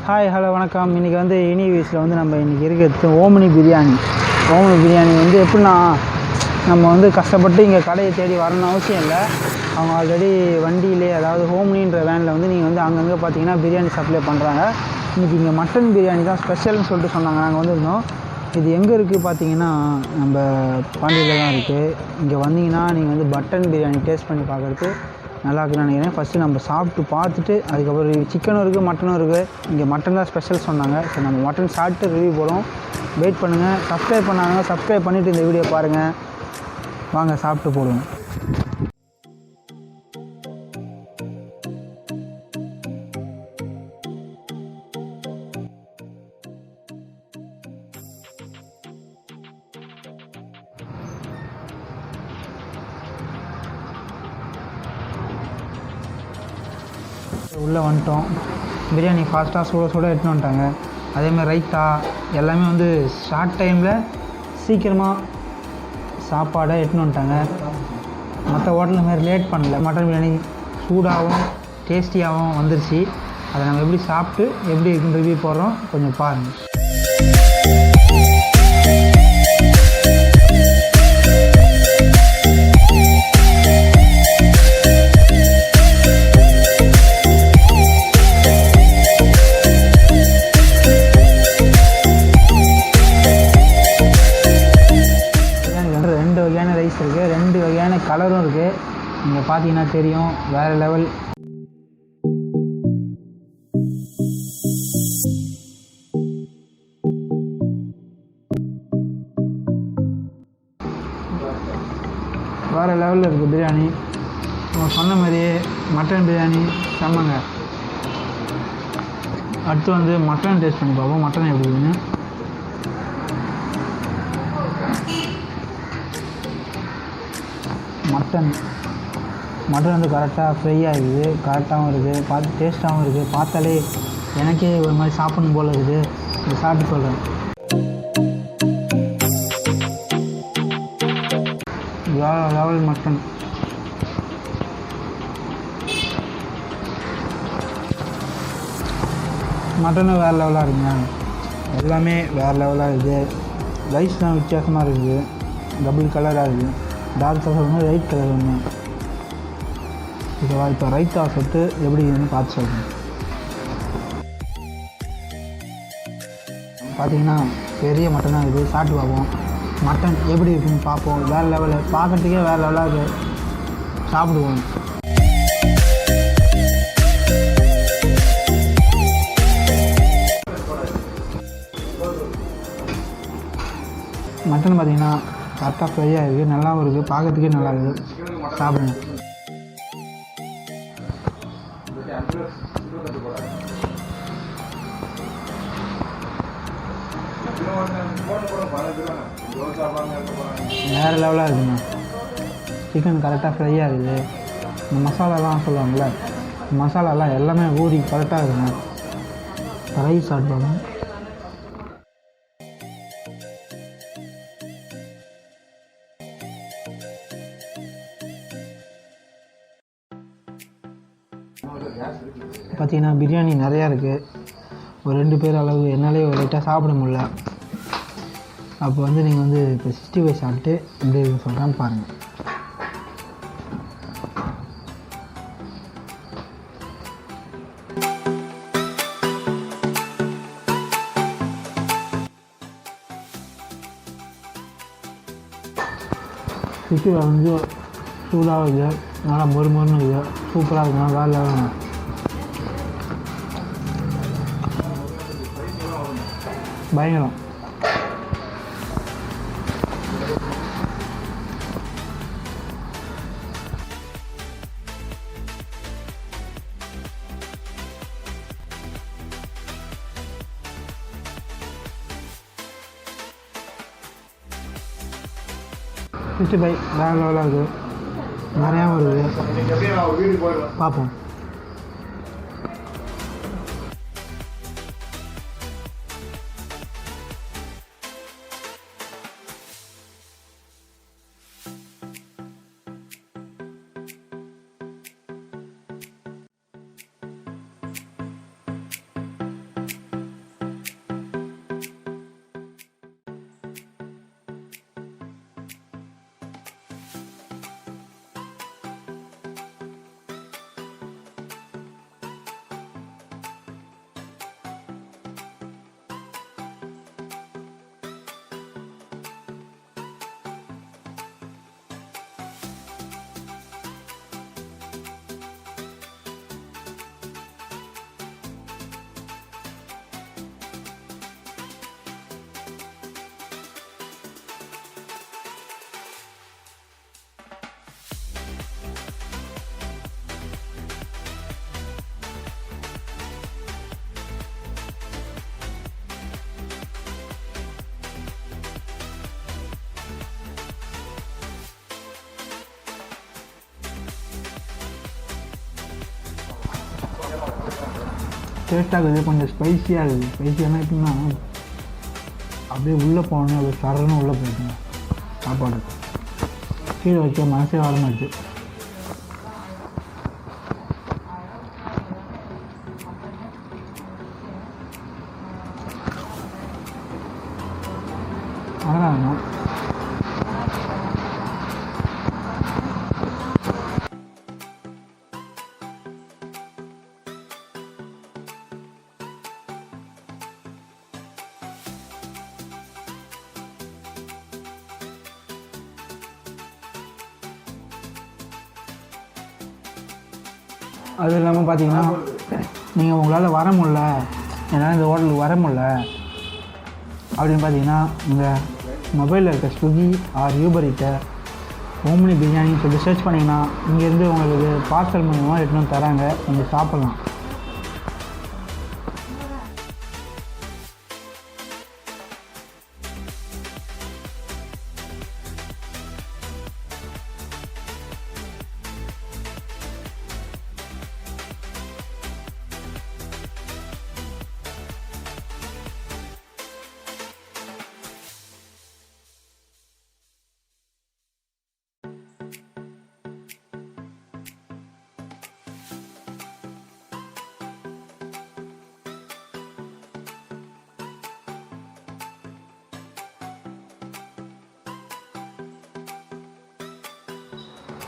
Hi hello வணக்கம். இன்றைக்கி வந்து வீஸில் வந்து நம்ம இன்றைக்கி இருக்கிறது ஓமினி பிரியாணி வந்து எப்படின்னா, நம்ம வந்து கஷ்டப்பட்டு இங்கே கடையை தேடி வரணும்னு அவசியம் இல்லை. அவங்க ஆல்ரெடி வண்டியிலே, அதாவது ஹோம்னின்ற வேனில் வந்து நீங்கள் வந்து அங்கங்கே பார்த்தீங்கன்னா பிரியாணி சப்ளை பண்ணுறாங்க. இன்றைக்கி இங்கே மட்டன் பிரியாணி தான் ஸ்பெஷல்னு சொல்லிட்டு சொன்னாங்க. நாங்கள் வந்திருந்தோம். இது எங்கே இருக்குது பார்த்தீங்கன்னா, நம்ம பாண்டியில் தான் இருக்குது. இங்கே வந்தீங்கன்னா நீங்கள் வந்து மட்டன் பிரியாணி டேஸ்ட் பண்ணி பார்க்குறதுக்கு நல்லா இருக்குன்னு நினைக்கிறேன். ஃபஸ்ட்டு நம்ம சாப்பிட்டு பார்த்துட்டு அதுக்கப்புறம் சிக்கனும் இருக்குது, மட்டனும் இருக்குது. இங்கே மட்டன் தான் ஸ்பெஷல் சொன்னாங்க. சரி, நம்ம மட்டன் சாப்பிட்டு ரிவ்யூ போடுவோம். வெயிட் பண்ணுங்கள். சப்ஸ்கிரைப் பண்ணாங்க, சப்ஸ்கிரைப் பண்ணிவிட்டு இந்த வீடியோ பாருங்கள். வாங்க சாப்பிட்டு போடுவோம். உள்ளே வந்துட்டோம். பிரியாணி ஃபாஸ்ட்டாக சுட எடுத்துன்னு வந்துட்டாங்க. அதேமாதிரி ரைத்தா எல்லாமே வந்து ஷார்ட் டைமில் சீக்கிரமாக சாப்பாடை எடுத்துன்னு வந்துட்டாங்க. மற்ற ஹோட்டலில் மாதிரி லேட் பண்ணல. மட்டன் பிரியாணி சூடாகவும் டேஸ்டியாகவும் வந்துருச்சு. அதை நம்ம எப்படி சாப்பிட்டு எப்படி இருக்குன்னு ரிவ்யூ போடுறோம், கொஞ்சம் பாருங்கள். ரைஸ் இருக்குது, 2 வகையான கலரும் இருக்குது. நீங்கள் பார்த்தீங்கன்னா தெரியும், வேறு லெவல். வேறு லெவலில் இருக்குது பிரியாணி. சொன்ன மாதிரியே மட்டன் பிரியாணி செம்மங்க. அடுத்து வந்து மட்டன் டேஸ்ட் பண்ணி பார்ப்போம், மட்டன் எப்படி இருக்குன்னு. மட்டன் வந்து கரெக்டாக ஃப்ரை ஆகிடுது, கரெக்டாகவும் இருக்குது, பார்த்து டேஸ்ட்டாகவும் இருக்குது. பார்த்தாலே எனக்கே ஒரு மாதிரி சாப்பிடணும் போல் இருக்குது. இதை சாப்பிட்டு சொல்கிறேன். வேறு லெவல் மட்டன். மட்டனும் வேறு லெவலாக இருக்குங்க. எல்லாமே வேறு லெவலாக இருக்குது. ரைஸ்லாம் வித்தியாசமாக இருக்குது. டபுள் கலராக இருக்குது. டார்க் கலர் ஒன்று, லைட் கலர் ஒன்று. ஓகேவா? இப்போ ரைத்தா சொட்டு எப்படி இருக்குன்னு பார்த்து சொல்கிறேன். பார்த்தீங்கன்னா பெரிய மட்டனாக இருக்குது. சாப்பிட்டு பார்ப்போம். மட்டன் எப்படி இருக்குன்னு பார்ப்போம். வேறு லெவலில், பார்க்குறதுக்கே வேறு லெவலாக இருக்குது. சாப்பிடுவோம். மட்டன் பார்த்தீங்கன்னா கரெக்டாக ஃப்ரையாக இருக்குது, நல்லாவும் இருக்குது, பார்க்கறதுக்கே நல்லா இருக்குது. சாப்பிடுங்க. வேறு லெவலாக இருக்குங்க. சிக்கன் கரெக்டாக ஃப்ரையாக இருக்குது. இந்த மசாலாலாம் சொல்லுவாங்கள்ல, மசாலாலாம் எல்லாமே ஊறி கரெக்டாக இருக்குங்க. ரைஸ் சாப்பிடுவாங்க. பார்த்தீங்கன்னா பிரியாணி நிறையா இருக்குது. ஒரு 2 பேர் அளவு என்னாலே ஒரு லைட்டாக சாப்பிட முடியல. அப்போ வந்து நீங்கள் வந்து இப்போ 65 சாப்பிட்டு எப்படி இருக்குன்னு சொல்கிறான்னு பாருங்கள். சிக்கன் வந்து சூடாக இருக்குது, நல்லா மொறுமொறுன்னு இருக்குது, சூப்பராக இருக்குங்க. வேறு லெவலுங்க. பயங்கரம். வேறு லெவலாக இருக்குது. நிறையாவும் இருக்குது. பார்ப்போம். டேஸ்ட்டாக இருக்குது, கொஞ்சம் ஸ்பைஸியாக இருக்குது. ஸ்பைஸியானா எப்படின்னா அப்படியே உள்ளே போனோன்னே அப்படியே சரன்னு உள்ளே போயிடுங்க. சாப்பாடு கீழே வைக்க மனசே வரமாச்சு. அதனால் அது இல்லாமல் பார்த்தீங்கன்னா நீங்கள் உங்களால் வர முடில, என்னால் இந்த ஹோட்டலுக்கு வர முடில அப்படின்னு பார்த்தீங்கன்னா உங்கள் மொபைலில் இருக்க ஸ்விக்கி ஆர் யூபர் ஈட்டை ஓம்னி பிரியாணின்னு சொல்லி சர்ச் பண்ணிங்கன்னா இங்கேருந்து உங்களுக்கு பார்சல் மூலிமா எடுத்துன்னு வந்து தராங்க, நீங்கள் சாப்பிட்லாம்.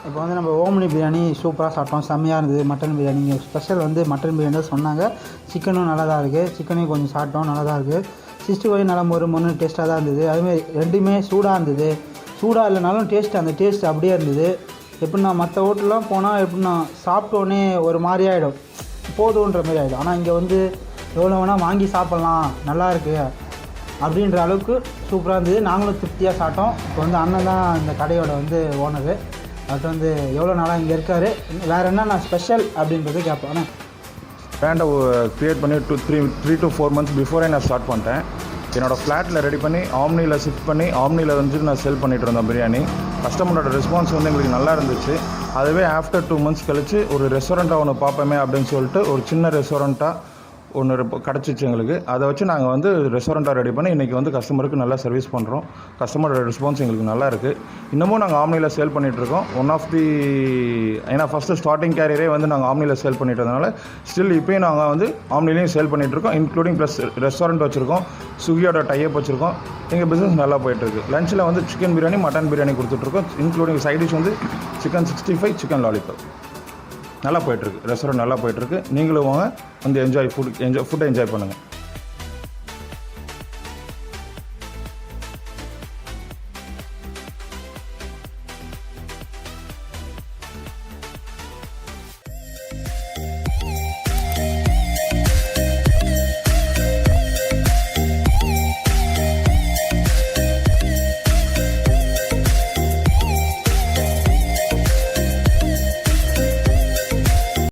இப்போ வந்து நம்ம ஓம்னி பிரியாணி சூப்பராக சாப்பிட்டோம், செம்மையாக இருந்தது. மட்டன் பிரியாணி ஸ்பெஷல் வந்து மட்டன் பிரியாணி தான் சொன்னாங்க. சிக்கனும் நல்லா தான் இருக்குது, சிக்கனையும் கொஞ்சம் சாப்பிட்டோம், நல்லா தான் இருக்குது. 65 நல்லா மொறு டேஸ்ட்டாக தான் இருந்தது. அதுமாதிரி ரெண்டுமே சூடாக இருந்தது. சூடாக இல்லைனாலும் அந்த டேஸ்ட் அப்படியே இருந்தது. எப்படின்னா மற்ற ஹோட்டல்லாம் போனால் எப்படின்னா சாப்பிட்டோன்னே ஒரு மாதிரி ஆகிடும், போதுன்ற மாதிரி ஆகிடும். ஆனால் இங்கே வந்து எவ்வளோ வேணால் வாங்கி சாப்பிட்லாம், நல்லா இருக்குது அப்படின்ற அளவுக்கு சூப்பராக இருந்தது. நாங்களும் திருப்தியாக சாப்பிட்டோம். இப்போ வந்து அண்ணன் தான் இந்த கடையோட வந்து ஓனரு. அது வந்து எவ்வளோ நாளாக இங்கே இருக்கார், வேறு என்ன ஸ்பெஷல் அப்படின்றது கேட்பேன். ஆனால் பிராண்டை க்ரியேட் பண்ணி 3 to 4 months பிஃபோரே நான் ஸ்டார்ட் பண்ணிட்டேன். என்னோடய ஃப்ளாட்டில் ரெடி பண்ணி ஆம்னியில் ஷிஃப்ட் பண்ணி ஆம்னியில் வந்து நான் செல் பண்ணிகிட்டு இருந்தேன் பிரியாணி. கஸ்டமரோட ரெஸ்பான்ஸ் வந்து எங்களுக்கு நல்லா இருந்துச்சு. அதுவே ஆஃப்டர் 2 months கழிச்சு ஒரு ரெஸ்டாரண்ட்டாக ஒன்று பார்ப்போமே அப்படின்னு சொல்லிட்டு ஒரு சின்ன ரெஸ்டாரண்ட்டாக ஒன்று கிடச்சிச்சு எங்களுக்கு. அதை வச்சு நாங்கள் வந்து ரெஸ்டாரண்ட்டாக ரெடி பண்ணி இன்றைக்கி வந்து கஸ்டமருக்கு நல்லா சர்வீஸ் பண்ணுறோம். கஸ்டமரோட ரெஸ்பான்ஸ் எங்களுக்கு நல்லா இருக்குது. இன்னமும் நாங்கள் ஆம்னியில் சேல் பண்ணிகிட்ருக்கோம். ஏன்னா ஃபஸ்ட்டு ஸ்டார்டிங் கேரியரே வந்து நாங்கள் ஆம்னியில் சேல் பண்ணிட்டதுனால ஸ்டில் இப்போயும் நாங்கள் வந்து ஆம்னிலையும் சேல் பண்ணிகிட்ருக்கோம். இன்க்ளூடிங் ப்ளஸ் ரெஸ்டாரண்ட் வச்சுருக்கோம், ஸ்விக்கியோட டைப் வச்சுருக்கோம். எங்கள் பிஸ்னஸ் நல்லா போயிட்டுருக்கு. லஞ்சில் வந்து சிக்கன் பிரியாணி, மட்டன் பிரியாணி கொடுத்துட்ருக்கோம். இன்க்ளூடிங் சைட் டிஷ் வந்து சிக்கன் 65, சிக்கன் லாலிபாப். நல்லா போயிட்டுருக்கு. ரெஸ்டாரண்ட் நல்லா போயிட்டுருக்கு. நீங்களும் வாங்க வந்து ஃபுட்டை என்ஜாய் பண்ணுங்கள்.